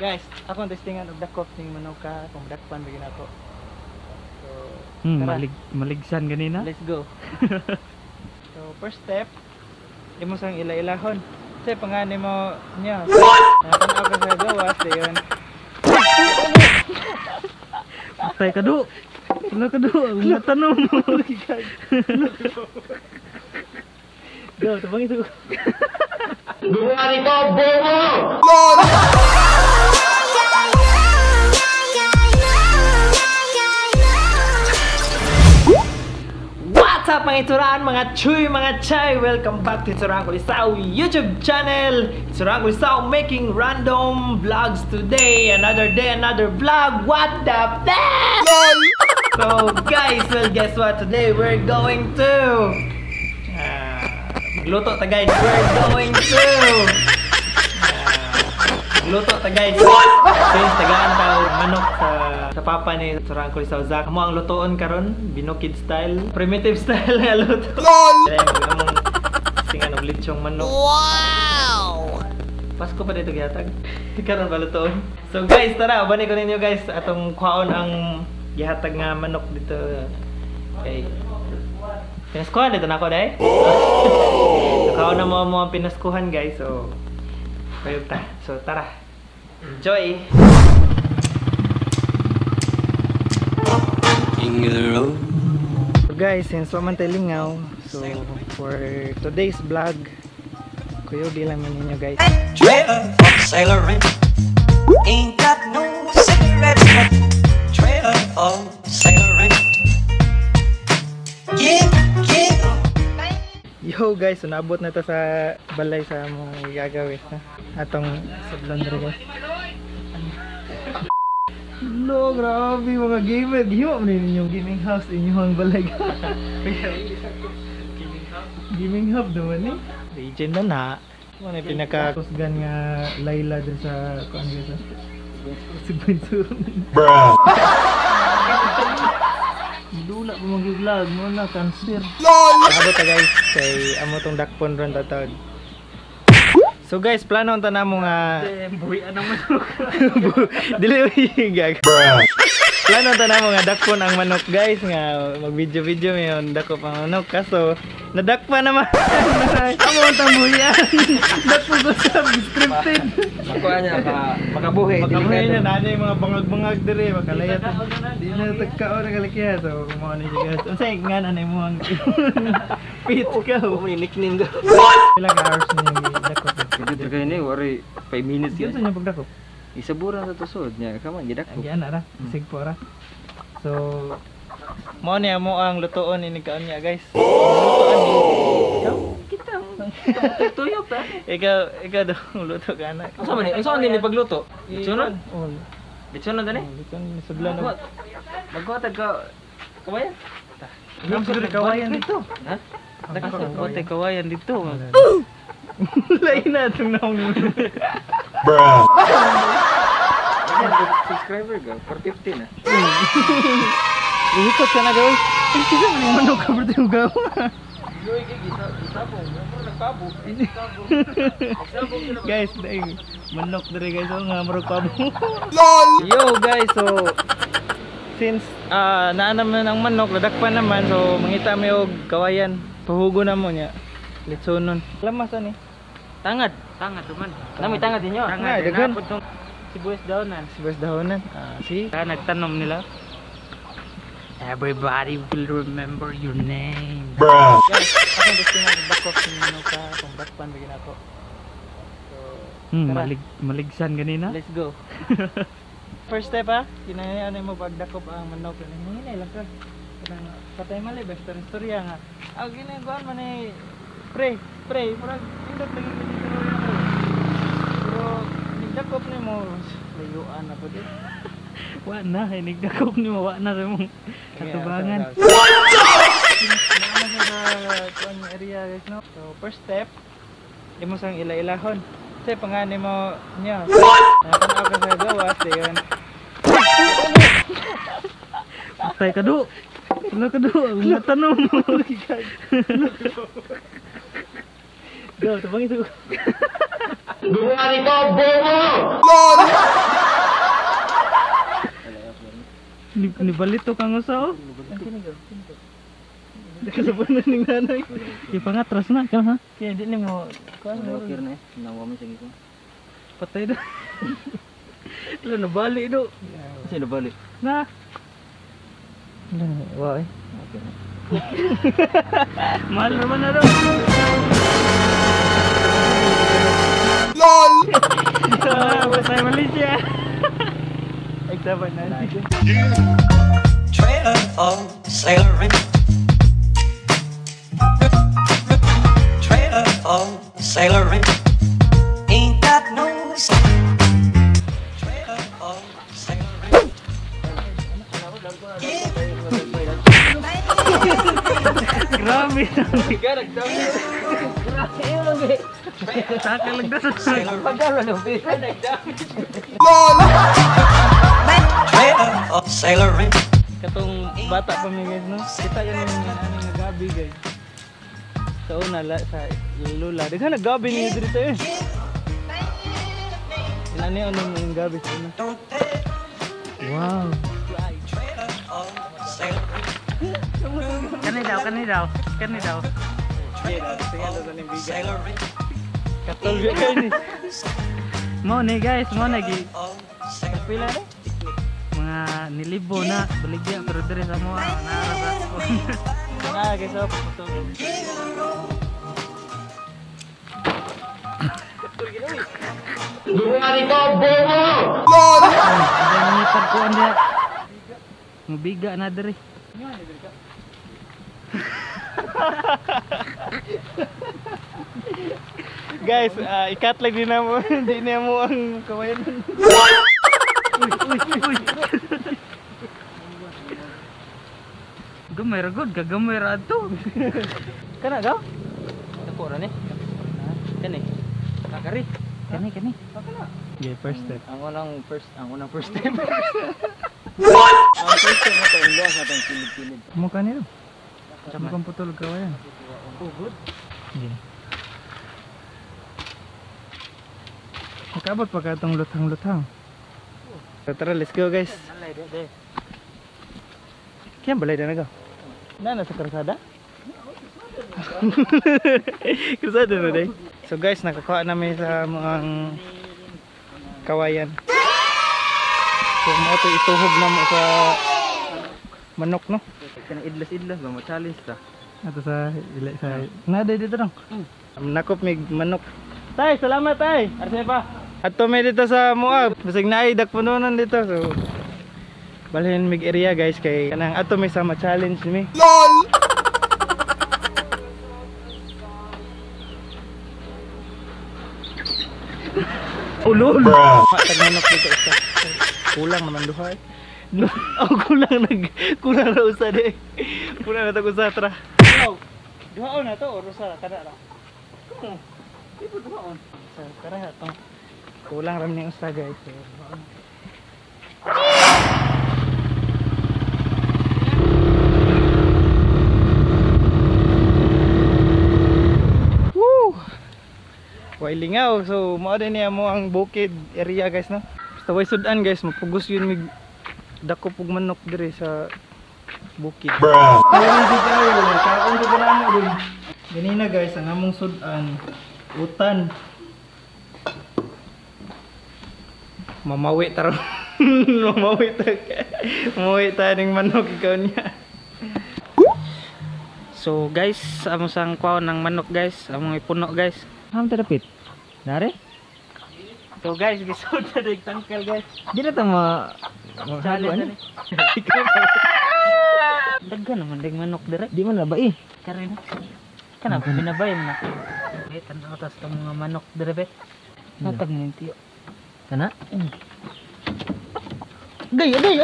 Guys, ako ang testingan og dakop ning manok ka kung dakpan bigyan ako. So, maligsan ganina. Let's go. So, first step, imo sang ila-ilahon. Kasi pangani mo niya. Natanaw ka sa gawas, dayon. Patay ka do. Wala ka do, ang natanong mo. Go, tabang ito. Gumari ko, bomo! What's up mga ituraan, mga chuy, mga chay? Welcome back to Ituraan Kulisao YouTube channel. Ituraan Kulisao making random vlogs today. Another day, another vlog. What the fuck? So guys, well guess what? Today we're going to magluto ta guys. We're going to magluto ta guys. Since tagaan ta manok sa papa ni Ituraan Kulisao Zach. Amo ang lutoon karon, binukid style, primitive style nga luto. Kaya among singan og lechong manok. Wow! Pasko pa dito gihatag. Karon ba lutoon? So guys, tara, bani ko ninyo guys atong kuhaon ang gihatag nga manok dito. Okay. Pinaskuhan dito na ako dahil. Nakaon na mo ang pinaskuhan guys. So, kayo ta. So, tara. Enjoy! So guys, since waman tayo lingaw, so for today's vlog, kuyo di lang ninyo guys. Trailer of sailoring ain't got no cigarettes, but trailer of sailoring. Yeah. Yo guys, so naabot na to sa balay sa mga gagawin ha? Atong sablon dere guys. No, grabe mga gamer. Giwa mo rin yung gaming house inyong balay. Gaming hub naman eh. Legend na na. Ano yung pinakakusgan nga Layla dun sa kuan dito. Si Benzo. Bruh. Dula pa mag-vlog mo na cancer. Abot ta guys kay amo tong dakpon ron tatawag. So guys, plano ta namo nga buhian ang manok. Dili gag. Plano ta namo nga dakpon ang manok guys nga mag-video mayon dakop ang manok kaso nadakpa naman. Amo tang buhian. Dakpo ko sa scripted. Makuha niya, makabuhi. Makabuhi niya na yung mga bangag-bangag dire makalayat. Di na tagkao na kalikiya. So kumawa na siya guys. Unsay nga na mo ang fit ka. Nickname ko. Ilang hours na yung dakop. Dito kayo ni, worry 5 minutes Yun yan. sa niya pagdakop. Isaburan sa tusod niya, kaman, gidakop. Ayan na ra, sig po ra. So mo niya mo ang lutoon ini kaon niya guys. Lutoon ni. Kita. Tuyo pa. Ikaw daw luto ka na. Unsa man ni? Unsa man ni pagluto? Litsunon? Oh. Litsunon dali? Litson ni sublan. Magkuhatag ka kawayan? Nam siguro kawayan dito. Ha? Patay kawayan dito. Lain na itong naong nito. Subscriber ka, 450 na. Ihikot ka na gawin. Ay, sige mo yung manok ka ba ito yung gawa? Guys, dahil manok na rin guys. So nga marog pabo. Yo guys, so since naanam na ng manok, ladakpan naman. So mangita mo yung kawayan. Pahugo na mo niya. Litsonon. Lamasan eh. Tangad duman. Nami tangad ninyo. Tangad, dagan. Sibuyas daonan. Sibuyas dahonan. See? Kaya nagtanom nila. Everybody will remember your name. Guys, ako gusto nga bakop ng manok ka kung dakpan bigyan ako. So, tara. Maligsan ganina. Let's go. First step ha, kinahanglan mo pagdakop ang manok. Hinay lang ka. Patay mali basta istorya nga. Ang ginagawa man eh spray, murag pindot lagi dito. Pero nagdakop nimo layuan na pud. Wa na, nagdakop ni wa na sa mong katubangan. Naman sa kuan area guys no. So first step, imo sang ila-ilahon. Kasi pangani mo niya. Natanaw ka sa gawas, dayon. Patay ka do. Wala ka do, ang natanong mo. Go, tabang ito. Gumari ko, bomo! Nibalito kang usaw. Kasabunan ning nanay. Ipangatras na ka ha. Kaya di mo kuan mo kirna nawa mo sige ko. Patay na. Lo nabali do. Sino balik? Na. Wa eh. Mahal naman na do. LOL! Basta Malaysia. Exaban na. Trailer of sailoring. Trailer of sailoring. Ain't got no trailer of sailoring. Grabe. Trailer of sailoring. Katong bata pa mi guys no. Kita yan yung ano nagabi guys. Sa una sa lula. Daghan nagabi ni dito eh. Inani ano yung gabi sa una. Don't they? Wow. Trailer of sailoring. Kani daw. Sailoring. Katol biya kayo ni. Mo ni guys, mo nagi Of sailoring. pila ni. Mga nilibo na baligya pero dire sa mo naara ko. Ah, guys, op. LOL! Ang ko anda. Mabiga na dire. Guys, ikat lagi na mo. Hindi na mo ang kawayan. Uy. Gamay ragod, gagamay radto. Kana gaw? Dako ra ni. Kani. Kakari. Kani. Yeah, first step. Ang unang first step. What? Ang first step mo to inlo sa tong kilid-kilid. Mukha nito. Mukhang putol kawayan. Oh, good. Yeah. Nakabot pa ka itong luthang-luthang. So, tara, let's go guys. Alay de. Kaya balay na nagaw? Na sa karsada? Karsada na day. So guys, nakakuha namin sa mga kawayan. So mo ito ituhog na mo sa manok no? Kana idlas-idlas ba mo challenge ta. Ato sa ilay sa nada dito lang. Nakop mig manok. Tay, salamat tay. Arsa pa. Ato may dito sa Moab. Basig naay dakpununan dito. So balhin mig area guys kay kanang ato may sama challenge mi. LOL! Ulol. Matag manok dito isa. Kulang naman duha. Kulang na usa di. Kulang na tag usa tra. Duhaon na to or usa kada ra. Ibu duhaon. Sa karaha to. Kulang ram ni usa guys. Woo! Wailingaw. So mao din niya mo ang bukid area guys no. Basta way sudan guys, mapugos yun mig dako pug manok dire sa bukid. Ayun di kayo, kaon ko na mo din. Ganina guys, ang among sudan utan. Mamawi taro. Mamawi ta ning manok ikaw niya. So guys, amo sang kwaon ng manok guys, among ipuno guys. Ham ta dapit. Dare? So guys, gisod na dig tangkel guys. Di na ta challenge. Daghan naman dig manok dire. Di man labai. Karin. Kana binabay man na. Eh tan-aw tas tong mga manok dire bet. Natag nintiyo. Kana? Gay. Ay,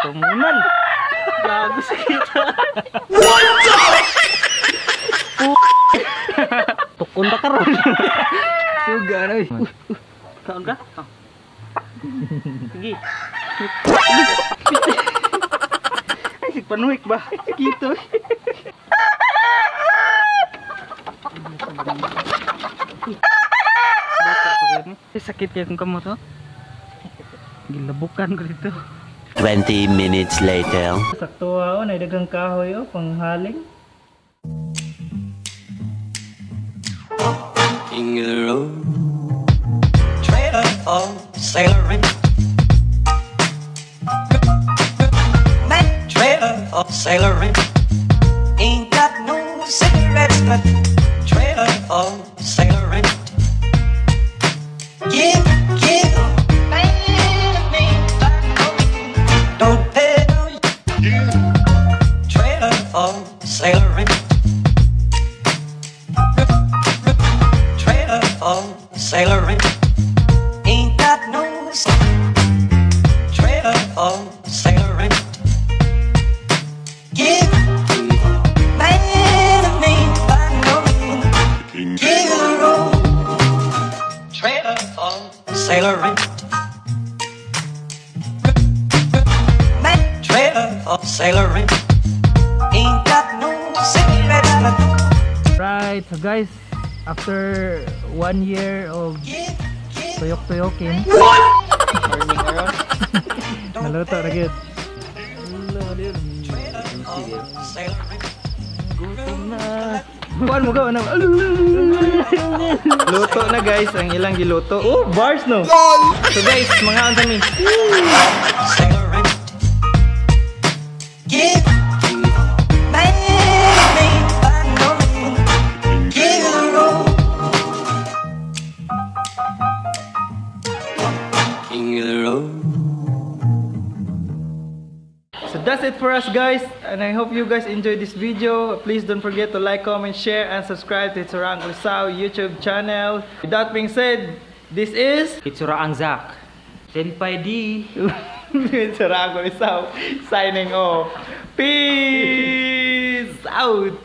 tumunan. Gago sa kita. What the? Tukon ta karon. Suga na eh. Kaon ka? Oh. Sige. Ay, sigpanuhik ba? Kito. Bata pa Sakit kayo kung kamot oh. Gilabukan ko dito. 20 minutes later. Sakto ako, naidagang kahoy panghaling. King of the road, trailer for sailoring. That trailer for sailoring. Ain't got no cigarettes, but trailer for sailoring. Give, man, me, don't pay no. Trailer for sailoring. Sailoring, ain't got no trailer for sailoring. Give man a me, I know. Give a road, trailer for sailoring. Man, trailer for sailoring, ain't got no cigarette. Right, so guys, after 1 year of tuyok-tuyokin, naluto na good. Buwan mo ka na. Luto na guys, ang ilang giluto. Oh, bars no. So guys, mga ang kami. Sailoring. Give man me, I know. Give a road. King of the road. So that's it for us guys, and I hope you guys enjoyed this video. Please don't forget to like, comment, share, and subscribe to Itsura Uncle Sao YouTube channel. With that being said, this is Itsura ang Zak. Senpai D. Itsura Uncle Sao signing off. Peace out.